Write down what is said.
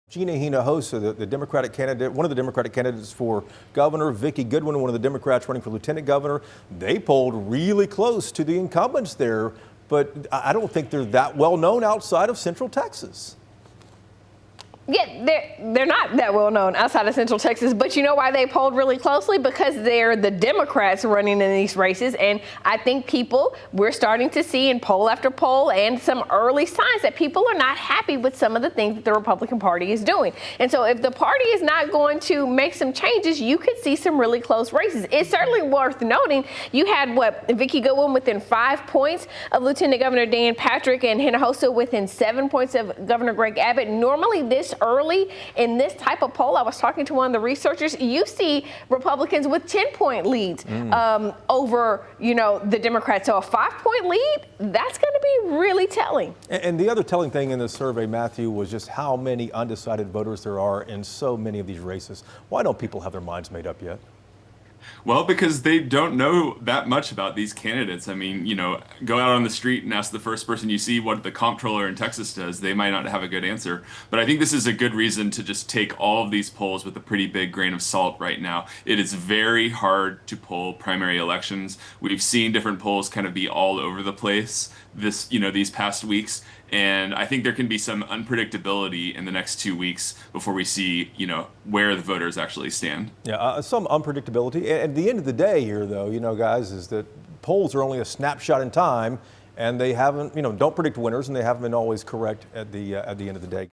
Gina Hinojosa, the Democratic candidate, one of the Democratic candidates for governor, Vicki Goodwin, one of the Democrats running for lieutenant governor, they polled really close to the incumbents there, but I don't think they're that well known outside of Central Texas. Yeah, they're not that well known outside of Central Texas, but you know why they polled really closely? Because they're the Democrats running in these races, and I think we're starting to see in poll after poll and some early signs that people are not happy with some of the things that the Republican Party is doing. And so if the party is not going to make some changes, you could see some really close races. It's certainly worth noting you had Vicki Goodwin within 5 points of Lieutenant Governor Dan Patrick and Hinojosa within 7 points of Governor Greg Abbott. Normally this early in this type of poll, I was talking to one of the researchers, you see Republicans with 10-point leads over, the Democrats. So a 5-point lead, that's going to be really telling. And the other telling thing in the survey, Matthew, was just how many undecided voters there are in so many of these races. Why don't people have their minds made up yet? Well, because they don't know that much about these candidates. I mean, go out on the street and ask the first person you see what the comptroller in Texas does. They might not have a good answer. But I think this is a good reason to just take all of these polls with a pretty big grain of salt right now. It is very hard to poll primary elections. We've seen different polls kind of be all over the place these past weeks. And I think there can be some unpredictability in the next 2 weeks before we see, where the voters actually stand. Yeah, some unpredictability. At the end of the day here, though, guys, is that polls are only a snapshot in time, and they haven't, don't predict winners, and they haven't been always correct at the end of the day.